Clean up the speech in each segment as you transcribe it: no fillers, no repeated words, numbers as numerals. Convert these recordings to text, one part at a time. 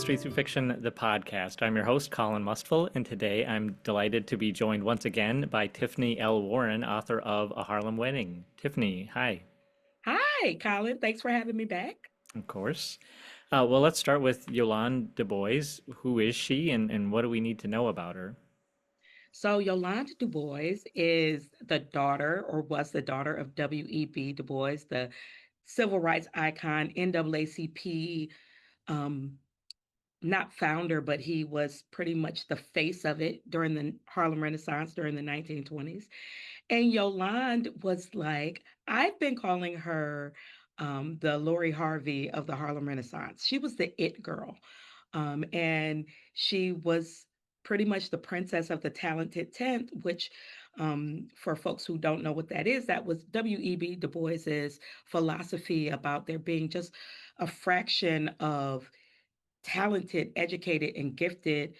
History Through Fiction, the podcast. I'm your host, Colin Mustful, and today I'm delighted to be joined once again by Tiffany L. Warren, author of A Harlem Wedding. Tiffany, hi. Hi, Colin. Thanks for having me back. Of course. Well, let's start with Yolande Du Bois. Who is she, and what do we need to know about her? So, Yolande Du Bois is the daughter, or was the daughter of W.E.B. Du Bois, the civil rights icon, NAACP, um, not founder, but he was pretty much the face of it during the Harlem Renaissance during the 1920s. And Yolande was like, I've been calling her the Lori Harvey of the Harlem Renaissance. She was the it girl. And she was pretty much the princess of the talented 10th, which, for folks who don't know what that is, that was W.E.B. Du Bois's philosophy about there being just a fraction of talented, educated, and gifted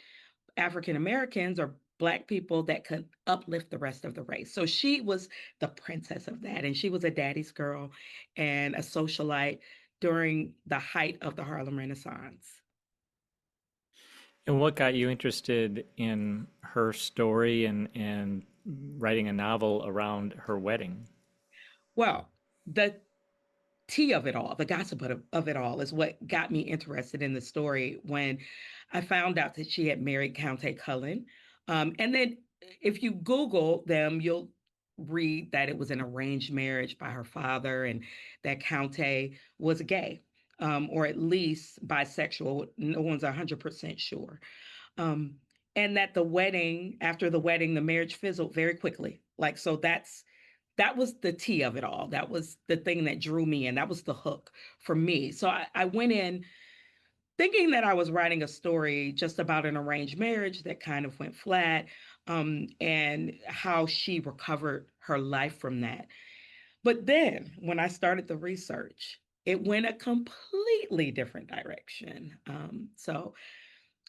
African Americans or Black people that could uplift the rest of the race. So she was the princess of that. And she was a daddy's girl and a socialite during the height of the Harlem Renaissance. And what got you interested in her story and writing a novel around her wedding? Well, the tea of it all, the gossip of it all, is what got me interested in the story when I found out that she had married Countee Cullen. And then if you Google them, you'll read that it was an arranged marriage by her father and that Countee was gay, or at least bisexual. No one's 100% sure. Um, and that after the wedding, the marriage fizzled very quickly. Like, so that was the tea of it all. That was the thing that drew me in. That was the hook for me. So I went in thinking that I was writing a story just about an arranged marriage that kind of went flat, and how she recovered her life from that. But then when I started the research, it went a completely different direction.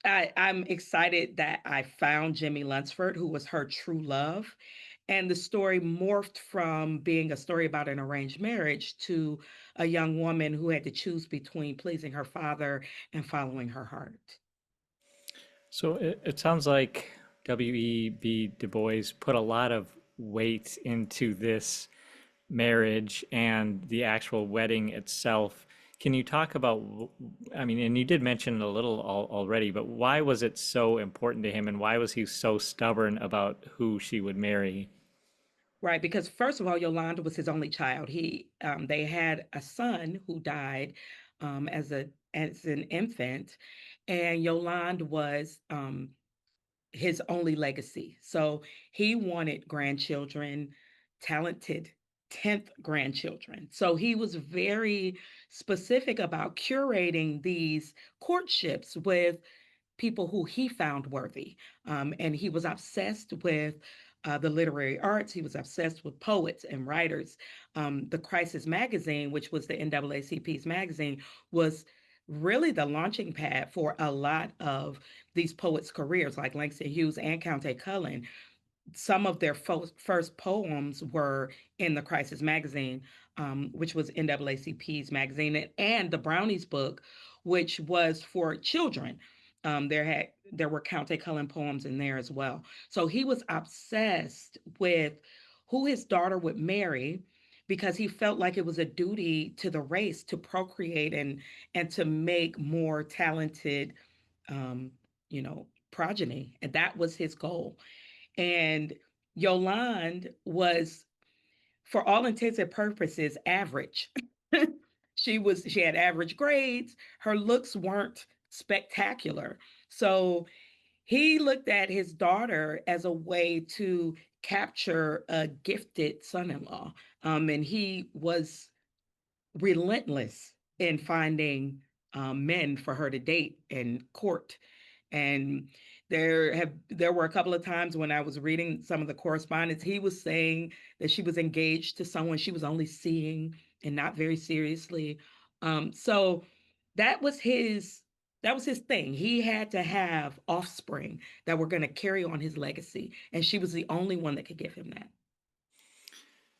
I'm excited that I found Jimmie Lunceford, who was her true love. And the story morphed from being a story about an arranged marriage to a young woman who had to choose between pleasing her father and following her heart. So it sounds like W.E.B. Du Bois put a lot of weight into this marriage and the actual wedding itself. Can you talk about, I mean, and you did mention it a little already, but why was it so important to him and why was he so stubborn about who she would marry? Right, because first of all, Yolanda was his only child. They had a son who died as an infant, and Yolande was his only legacy. So he wanted grandchildren, talented 10th grandchildren. So he was very specific about curating these courtships with people who he found worthy. And he was obsessed with the literary arts. He was obsessed with poets and writers. The Crisis magazine, which was the NAACP's magazine, was really the launching pad for a lot of these poets' careers, like Langston Hughes and Countee Cullen. Some of their first poems were in the Crisis magazine, which was NAACP's magazine, and the Brownies book, which was for children. There were Countee Cullen poems in there as well. So he was obsessed with who his daughter would marry because he felt like it was a duty to the race to procreate and to make more talented, um, progeny, and that was his goal. And Yolande was, for all intents and purposes, average. She had average grades. Her looks weren't spectacular. So he looked at his daughter as a way to capture a gifted son-in-law. And he was relentless in finding men for her to date and court. And there were a couple of times when I was reading some of the correspondence, he was saying that she was engaged to someone she was only seeing and not very seriously. So that was his that was his thing. He had to have offspring that were going to carry on his legacy, and she was the only one that could give him that.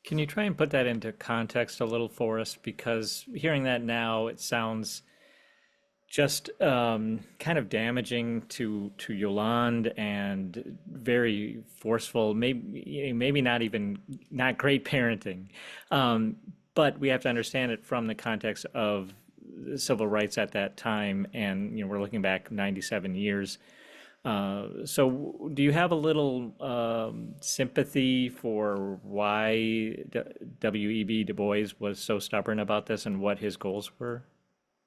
Can you try and put that into context a little for us? Because hearing that now, it sounds just kind of damaging to Yolande and very forceful. Maybe not even not great parenting, um, but we have to understand it from the context of civil rights at that time, and we're looking back 97 years. So, do you have a little sympathy for why W.E.B. Du Bois was so stubborn about this and what his goals were?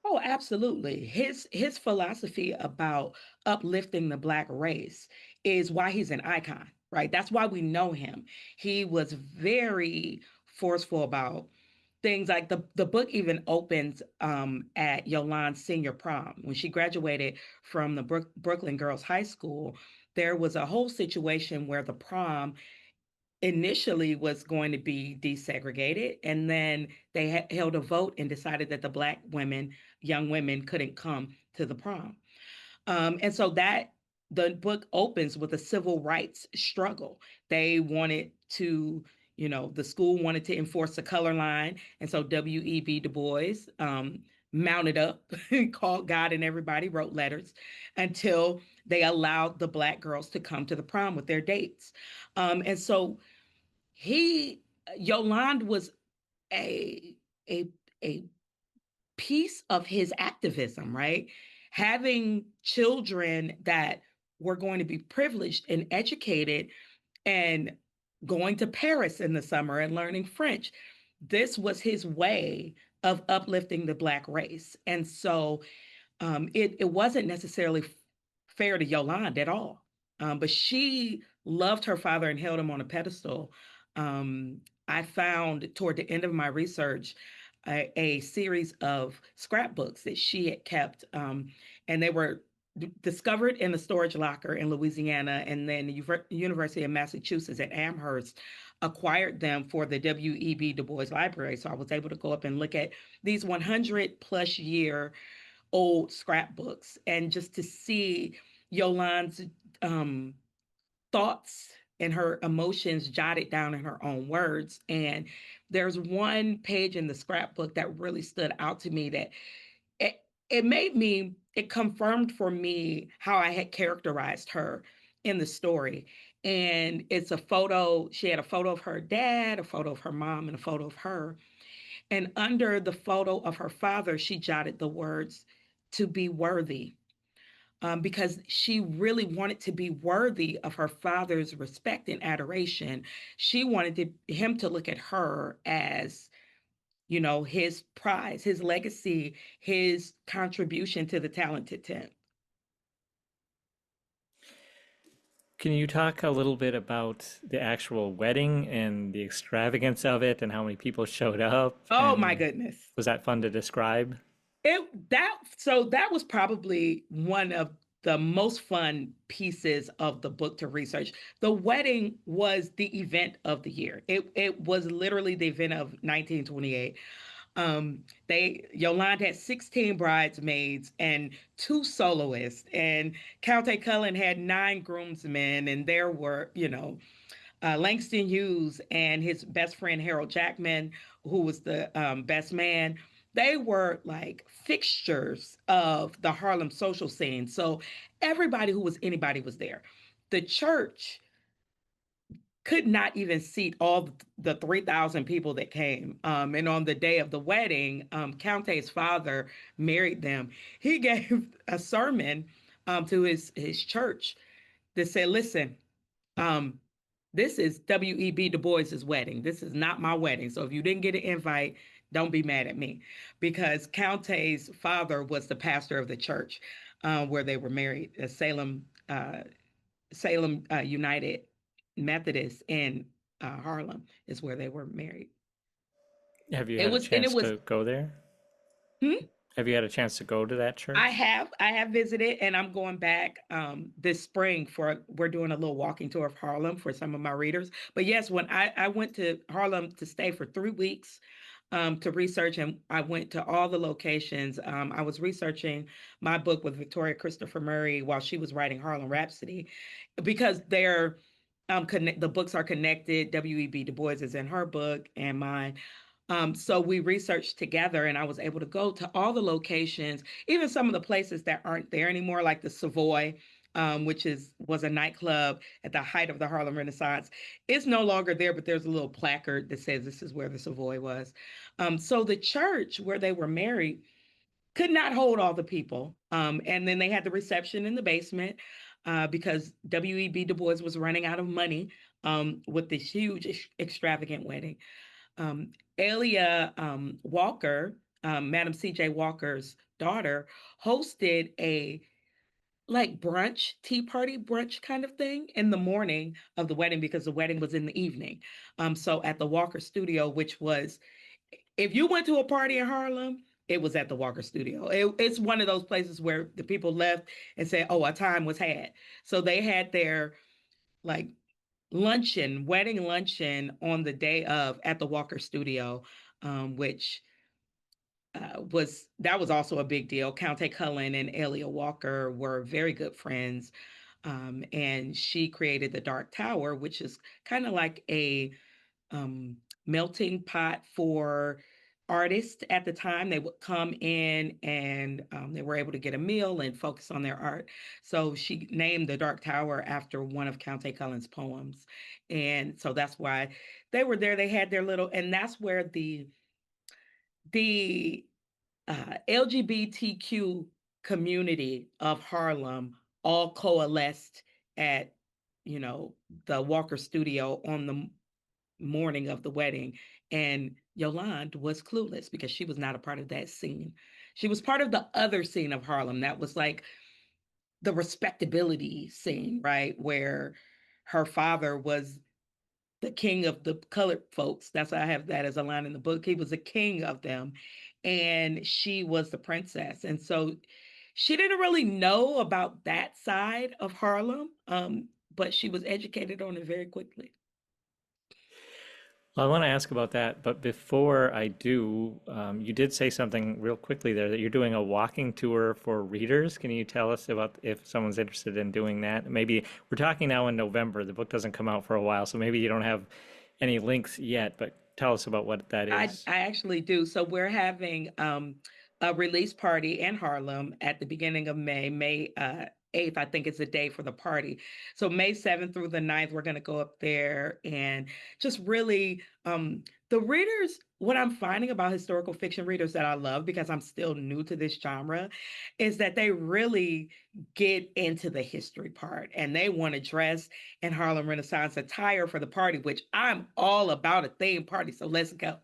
Oh, absolutely. His philosophy about uplifting the Black race is why he's an icon, right? That's why we know him. He was very forceful about things like the book even opens at Yolande's senior prom. When she graduated from the Brooklyn Girls High School, there was a whole situation where the prom initially was going to be desegregated, and then they held a vote and decided that the Black women, young women, couldn't come to the prom. And so that the book opens with a civil rights struggle. They wanted to, the school wanted to enforce the color line. And so W.E.B. Du Bois mounted up, called God and everybody, wrote letters until they allowed the Black girls to come to the prom with their dates. And so he, Yolande was a, a, a piece of his activism, right? Having children that were going to be privileged and educated and going to Paris in the summer and learning French. This was his way of uplifting the Black race. And so it wasn't necessarily fair to Yolande at all. But she loved her father and held him on a pedestal. I found toward the end of my research a series of scrapbooks that she had kept, and they were discovered in a storage locker in Louisiana, and then the University of Massachusetts at Amherst acquired them for the W.E.B. Du Bois Library. So I was able to go up and look at these 100 plus year old scrapbooks and just to see Yolande's um, thoughts and her emotions jotted down in her own words. And there's one page in the scrapbook that really stood out to me that it, it confirmed for me how I had characterized her in the story. And it's a photo, she had a photo of her dad, a photo of her mom, and a photo of her. And under the photo of her father, she jotted the words, to be worthy, because she really wanted to be worthy of her father's respect and adoration. She wanted him to look at her as, his prize, his legacy, his contribution to the talented 10. Can you talk a little bit about the actual wedding and the extravagance of it and how many people showed up? Oh my And goodness. was that fun to describe? That was probably one of the most fun pieces of the book to research. The wedding was the event of the year. It was literally the event of 1928. They Yolande had 16 bridesmaids and two soloists, and Countee Cullen had nine groomsmen, and there were, Langston Hughes and his best friend Harold Jackman, who was the best man. They were like fixtures of the Harlem social scene. So everybody who was anybody was there. The church could not even seat all the 3,000 people that came. And on the day of the wedding, Countee's father married them. He gave a sermon to his church that said, listen, um, this is W.E.B. Du Bois's wedding. This is not my wedding. So if you didn't get an invite, don't be mad at me. Because Countee's father was the pastor of the church where they were married, Salem United Methodist in Harlem is where they were married. Have you It had a was, and it chance was, to go there? hmm? Have you had a chance to go to that church? I have visited, and I'm going back this spring we're doing a little walking tour of Harlem for some of my readers. But yes, when I went to Harlem to stay for 3 weeks to research, and I went to all the locations. I was researching my book with Victoria Christopher Murray while she was writing Harlem Rhapsody, because the books are connected. W.E.B. Du Bois is in her book and mine. So we researched together, and I was able to go to all the locations, even some of the places that aren't there anymore, like the Savoy, which was a nightclub at the height of the Harlem Renaissance. It's no longer there, but there's a little placard that says this is where the Savoy was. So the church where they were married could not hold all the people, and then they had the reception in the basement. Because W.E.B. Du Bois was running out of money with this huge, extravagant wedding. Alia Walker, Madam C.J. Walker's daughter, hosted a like brunch, tea party brunch kind of thing in the morning of the wedding because the wedding was in the evening. So at the Walker Studio, which was, if you went to a party in Harlem, it was at the Walker Studio. It's one of those places where the people left and said, "Oh, a time was had." So they had their like luncheon, wedding luncheon on the day of at the Walker Studio, which was also a big deal. Countee Cullen and Alia Walker were very good friends, and she created the Dark Tower, which is kind of like a um, melting pot for artists at the time. They would come in and they were able to get a meal and focus on their art. So she named the Dark Tower after one of Countee Cullen's poems. And so that's why they were there. They had their little, and that's where the LGBTQ community of Harlem all coalesced at, you know, the Walker Studio on the morning of the wedding. And Yolande was clueless because she was not a part of that scene. She was part of the other scene of Harlem that was like the respectability scene, right? Where her father was the king of the colored folks. That's why I have that as a line in the book. He was the king of them, and she was the princess. And so she didn't really know about that side of Harlem, but she was educated on it very quickly. Well, I want to ask about that, but before I do, you did say something real quickly there that you're doing a walking tour for readers. Can you tell us about if someone's interested in doing that? Maybe we're talking now in November. The book doesn't come out for a while, so maybe you don't have any links yet, but tell us about what that is. I actually do. So we're having a release party in Harlem at the beginning of May, May 8th, I think is the day for the party. So May 7th through the 9th, we're going to go up there and just really, the readers, what I'm finding about historical fiction readers that I love because I'm still new to this genre is that they really get into the history part and they want to dress in Harlem Renaissance attire for the party, which I'm all about a theme party. So let's go.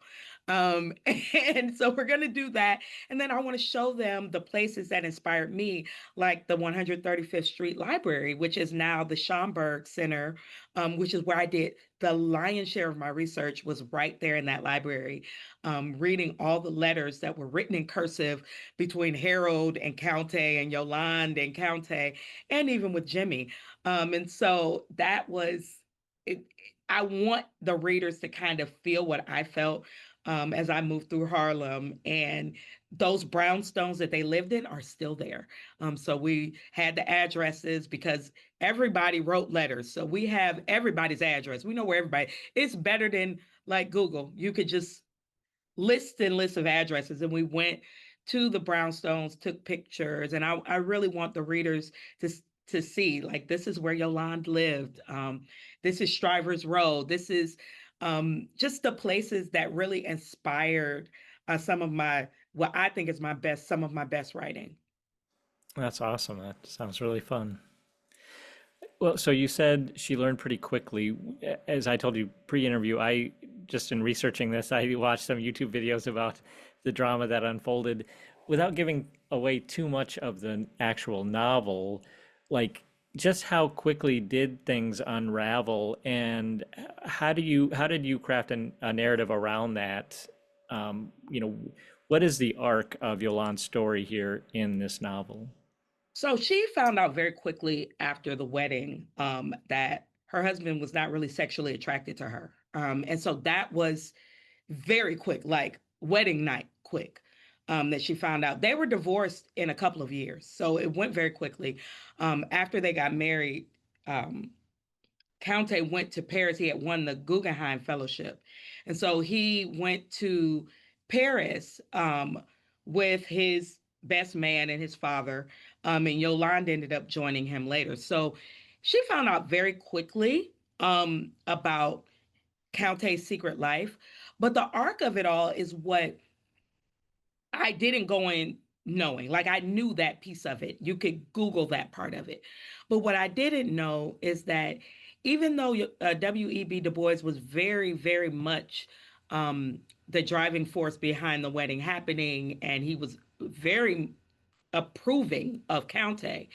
Um, and so we're going to do that. And then I want to show them the places that inspired me, like the 135th Street Library, which is now the Schomburg Center, which is where I did the lion's share of my research was right there in that library, reading all the letters that were written in cursive between Harold and Countee and Yolande and Countee, and even with Jimmie. And so that was it. I want the readers to kind of feel what I felt as I moved through Harlem. And those brownstones that they lived in are still there. So we had the addresses because everybody wrote letters. So we have everybody's address. We know where everybody. It's better than like Google. You could just lists and lists of addresses, and we went to the brownstones, took pictures, and I really want the readers to to see like this is where Yolande lived. This is Strivers Road. This is just the places that really inspired some of my what I think is my best, some of my best writing. That's awesome. That sounds really fun. Well, so you said she learned pretty quickly. As I told you pre-interview, I just in researching this, I watched some YouTube videos about the drama that unfolded without giving away too much of the actual novel. Like, just how quickly did things unravel, and how did you craft a narrative around that? You know, what is the arc of Yolande's story here in this novel? So she found out very quickly after the wedding that her husband was not really sexually attracted to her. And so that was very quick, like wedding night quick, that she found out. They were divorced in a couple of years. So it went very quickly. After they got married, um, Countee went to Paris. He had won the Guggenheim Fellowship. And so he went to Paris with his best man and his father. And Yolande ended up joining him later. So she found out very quickly about Countee's secret life. But the arc of it all is what I didn't go in knowing. Like I knew that piece of it. You could Google that part of it. But what I didn't know is that even though W.E.B. Du Bois was very, very much the driving force behind the wedding happening, and he was very approving of Countee,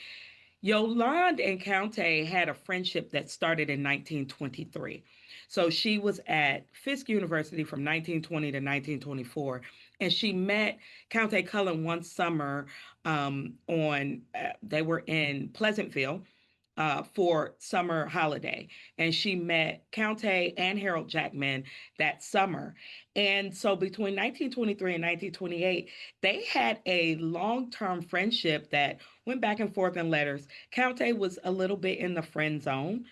Yolande and Countee had a friendship that started in 1923. So she was at Fisk University from 1920 to 1924, and she met Countee Cullen one summer they were in Pleasantville for summer holiday. And she met Countee and Harold Jackman that summer. And so between 1923 and 1928, they had a long-term friendship that went back and forth in letters. Countee was a little bit in the friend zone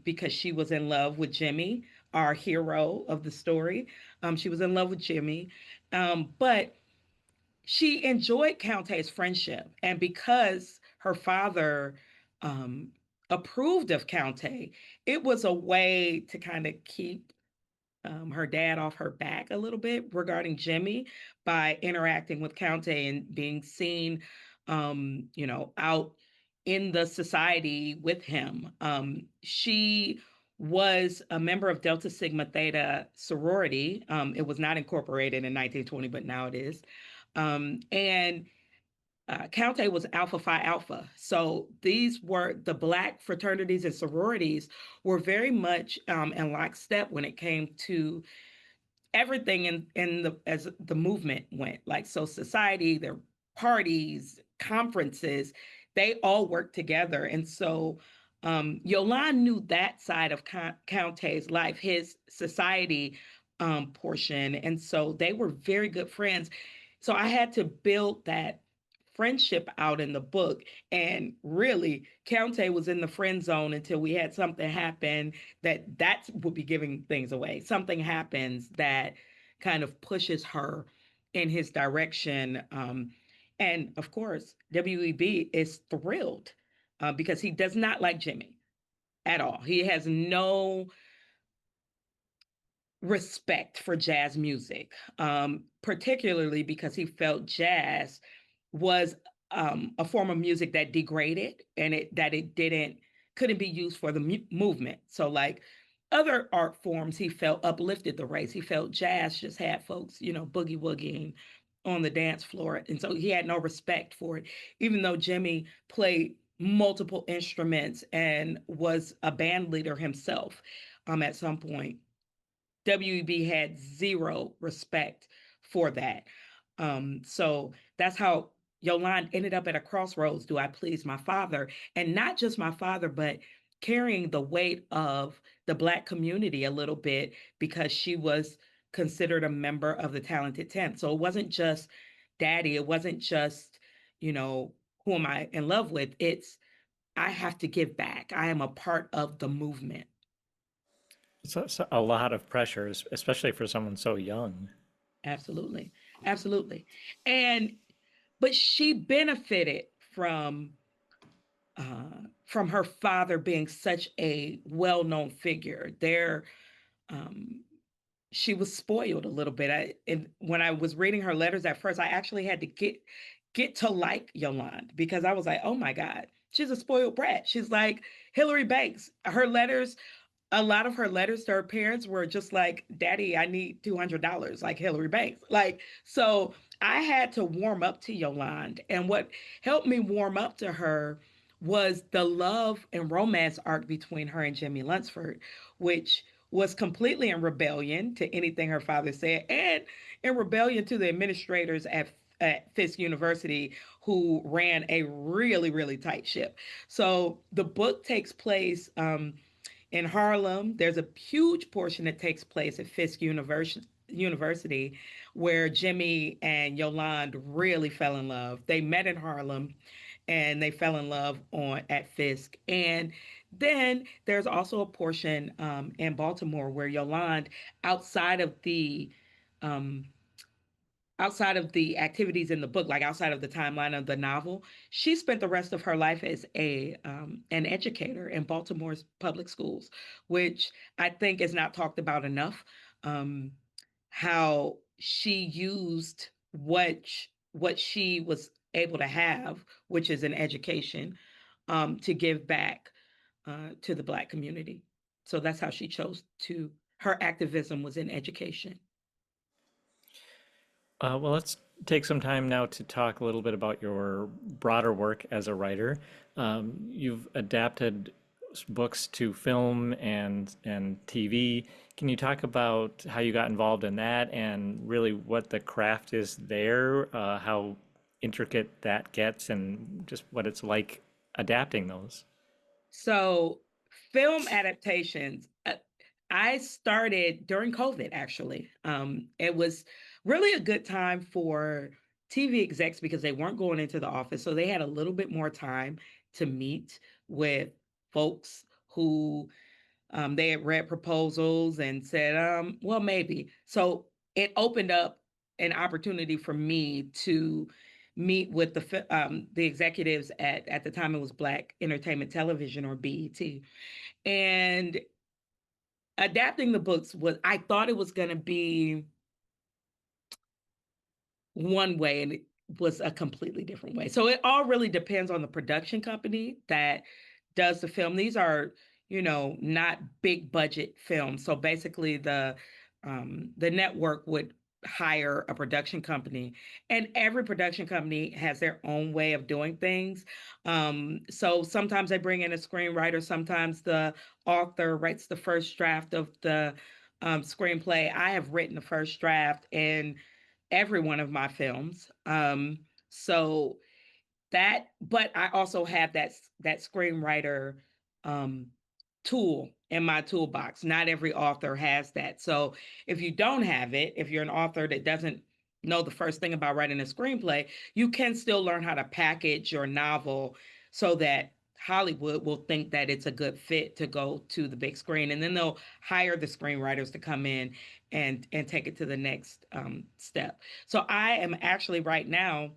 because she was in love with Jimmie, our hero of the story. She was in love with Jimmie. But she enjoyed Countee's friendship. And because her father um, approved of Countee, it was a way to kind of keep her dad off her back a little bit regarding Jimmie by interacting with Countee and being seen, out in the society with him. She was a member of Delta Sigma Theta sorority. It was not incorporated in 1920, but now it is. And Countee was Alpha Phi Alpha. So these were the Black fraternities and sororities were very much in lockstep when it came to everything in the as the movement went. Like so, society, their parties, conferences, they all worked together, and so. Yolande knew that side of Countee's life, his society portion, and so they were very good friends. So I had to build that friendship out in the book. And really, Countee was in the friend zone until we had something happen that would be giving things away. Something happens that kind of pushes her in his direction. And of course, WEB is thrilled because he does not like Jimmie at all. He has no respect for jazz music, particularly because he felt jazz was a form of music that degraded and it didn't couldn't be used for the movement. So like other art forms, he felt uplifted the race. He felt jazz just had folks, boogie woogieing on the dance floor, and so he had no respect for it. Even though Jimmie played multiple instruments and was a band leader himself, at some point WEB had zero respect for that. So that's how Yolande ended up at a crossroads. Do I please my father? And not just my father, but carrying the weight of the Black community a little bit because she was considered a member of the Talented 10. So it wasn't just daddy. It wasn't just, who am I in love with? It's, I have to give back. I am a part of the movement. It's a lot of pressure, especially for someone so young. Absolutely. Absolutely. And but she benefited from her father being such a well-known figure. Um, she was spoiled a little bit. And when I was reading her letters at first, I actually had to get to like Yolande because I was like, oh my God, she's a spoiled brat. She's like Hillary Banks. Her letters a lot of her letters to her parents were just like, Daddy, I need $200, like Hillary Banks. Like, so I had to warm up to Yolande. And what helped me warm up to her was the love and romance arc between her and Jimmie Lunceford, which was completely in rebellion to anything her father said and in rebellion to the administrators at Fisk University who ran a really, really tight ship. So the book takes place in Harlem. There's a huge portion that takes place at Fisk University where Jimmie and Yolande really fell in love. They met in Harlem and they fell in love on at Fisk. And then there's also a portion in Baltimore where Yolande, outside of the um, outside of the activities in the book, like outside of the timeline of the novel, she spent the rest of her life as a an educator in Baltimore's public schools, which I think is not talked about enough. Um, how she used what she was able to have, which is an education, to give back to the Black community. So that's how she chose to. Her activism was in education. Well, let's take some time now to talk a little bit about your broader work as a writer. You've adapted books to film and TV. Can you talk about how you got involved in that and really what the craft is there, how intricate that gets, and just what it's like adapting those? So, film adaptations, I started during COVID, actually. It was really a good time for TV execs because they weren't going into the office. So, they had a little bit more time to meet with folks who they had read proposals and said, well, maybe. So, it opened up an opportunity for me to meet with the executives at the time it was Black Entertainment Television, or BET, and adapting the books was, I thought it was going to be one way, and it was a completely different way. So it all really depends on the production company that does the film. These are, not big budget films. So basically the network would hire a production company, and every production company has their own way of doing things. So sometimes they bring in a screenwriter, sometimes the author writes the first draft of the screenplay. I have written the first draft and every one of my films. So but I also have that screenwriter um, tool in my toolbox. Not every author has that. So if you don't have it, if you're an author that doesn't know the first thing about writing a screenplay, you can still learn how to package your novel so that Hollywood will think that it's a good fit to go to the big screen, and then they'll hire the screenwriters to come in and take it to the next step. So I am actually right now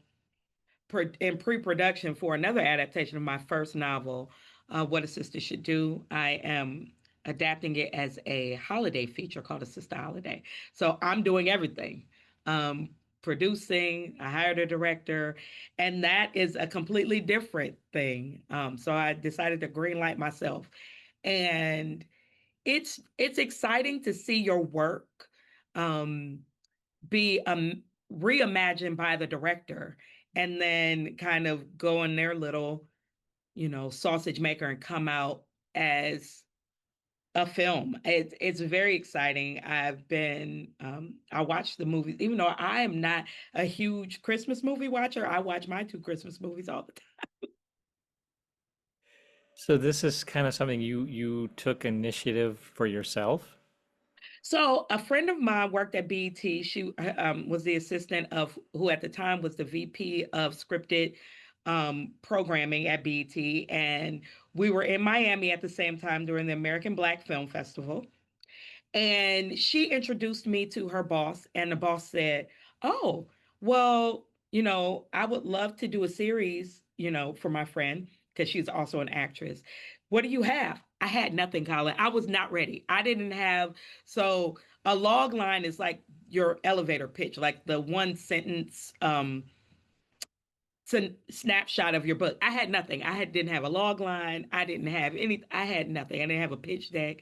in pre-production for another adaptation of my first novel, What a Sister Should Do. I am adapting it as a holiday feature called A Sister Holiday. So I'm doing everything. Um, Producing, I hired a director, and that is a completely different thing. So I decided to greenlight myself. And it's exciting to see your work um, be reimagined by the director, and then kind of go in their little, sausage maker and come out as a film. It's very exciting. I watched the movies, even though I am not a huge Christmas movie watcher. I watch my two Christmas movies all the time. So this is kind of something you took initiative for yourself. So a friend of mine worked at BET. She was the assistant of who at the time was the VP of scripted programming at BET, and we were in Miami at the same time during the American Black Film Festival. And she introduced me to her boss, and the boss said, "Oh, well, I would love to do a series, for my friend, because she's also an actress. What do you have?" I had nothing, Colin. I was not ready. I didn't have, so a log line is like your elevator pitch, like the one sentence snapshot of your book. I had nothing. Didn't have a log line. I didn't have any, I had nothing. I didn't have a pitch deck.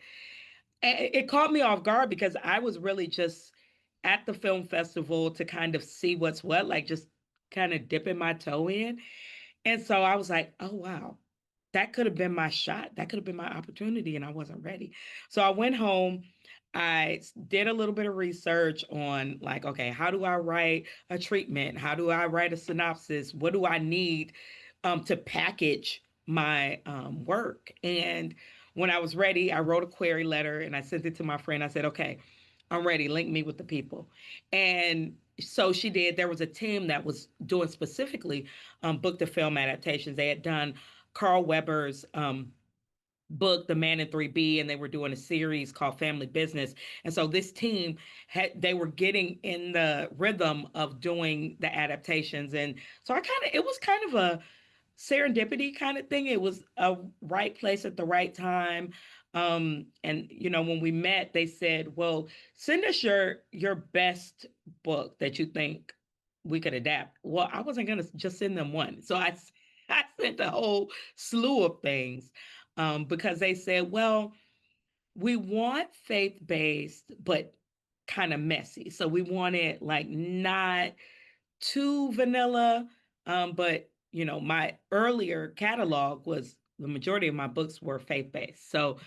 It caught me off guard because I was really just at the film festival to kind of see what's what, like just kind of dipping my toe in. And so I was like, oh, wow, that could have been my shot. That could have been my opportunity. And I wasn't ready. So I went home. I did a little bit of research on, like, okay, how do I write a treatment? How do I write a synopsis? What do I need to package my work? And when I was ready, I wrote a query letter and I sent it to my friend. I said, okay, I'm ready. Link me with the people. And so she did. There was a team that was doing specifically book to film adaptations. They had done Carl Weber's book, The Man in 3B, and they were doing a series called Family Business. And so this team they were getting in the rhythm of doing the adaptations. And so it was kind of a serendipity kind of thing. It was a right place at the right time. And when we met, they said, "Well, send us your best book that you think we could adapt." Well, I wasn't gonna just send them one, so I sent a whole slew of things, because they said, "Well, we want faith based, but kind of messy. So we want it like not too vanilla. But my earlier catalog was the majority of my books were faith based. So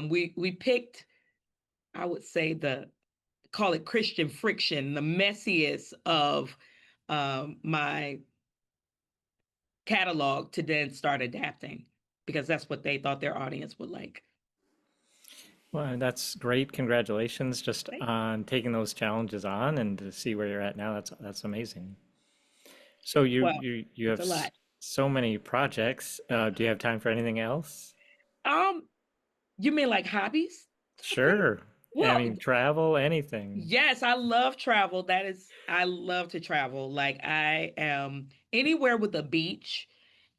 we picked, I would say, the call it Christian friction, the messiest of my catalog to then start adapting because that's what they thought their audience would like. Well, that's great. Congratulations just Thank on taking those challenges on and to see where you're at now. That's amazing. So you Well, you you it's have a lot. so many projects. Do you have time for anything else? Um, you mean like hobbies type thing? Sure. I Well, mean, travel, anything. yes, I love travel. I love to travel. Like I am anywhere with a beach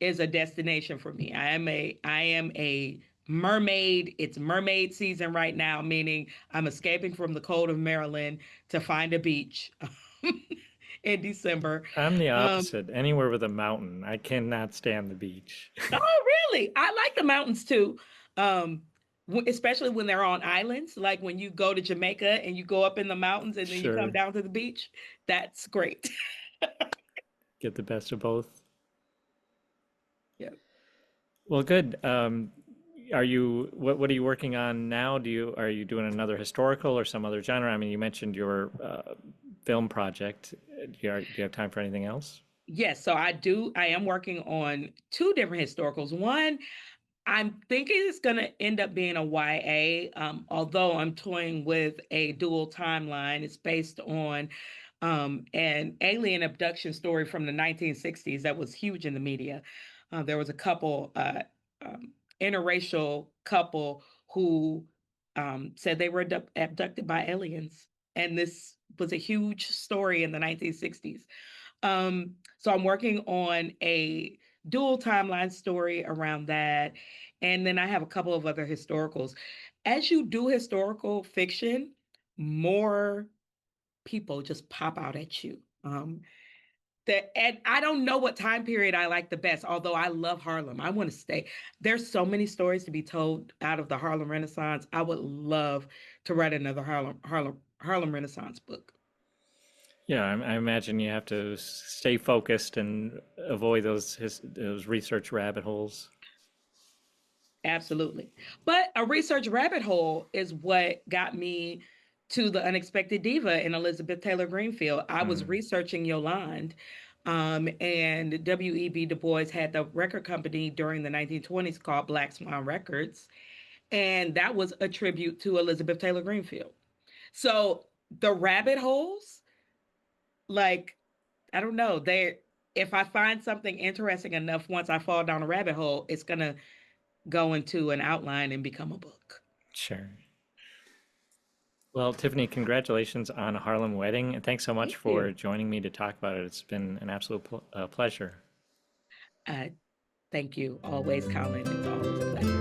is a destination for me. I am a mermaid. It's mermaid season right now, meaning I'm escaping from the cold of Maryland to find a beach in December. I'm the Um, opposite. Anywhere with a mountain. I cannot stand the beach. oh, really? I like the mountains too. Um, Especially when they're on islands, like when you go to Jamaica and you go up in the mountains and then you come Sure. down to the beach. That's great. Get the best of both. Yeah. Well, good. What are you working on now? Are you doing another historical or some other genre? I mean, you mentioned your film project. Do you have time for anything else? Yes, so I do. I am working on two different historicals. One, I'm thinking it's going to end up being a YA, although I'm toying with a dual timeline. It's based on an alien abduction story from the 1960s that was huge in the media. There was a couple, interracial couple, who said they were abducted by aliens. And this was a huge story in the 1960s. So I'm working on a dual timeline story around that. And then I have a couple of other historicals. As you do historical fiction, more people just pop out at you. And I don't know what time period I like the best, although I love Harlem. I want to stay. There's so many stories to be told out of the Harlem Renaissance. I would love to write another Harlem Renaissance book. Yeah, I imagine you have to stay focused and avoid those research rabbit holes. Absolutely. But a research rabbit hole is what got me to the unexpected diva in Elizabeth Taylor Greenfield. I was Hmm. researching Yolande, and W.E.B. Du Bois had the record company during the 1920s called Black Swan Records, and that was a tribute to Elizabeth Taylor Greenfield. So the rabbit holes, like, I don't know, they if I find something interesting enough, once I fall down a rabbit hole, it's gonna go into an outline and become a book. Sure. Well, Tiffany, congratulations on Harlem Wedding, and thanks so much Thank you. for joining me to talk about it. It's been an absolute pleasure. Uh, Thank you always, Colin. It's always a pleasure.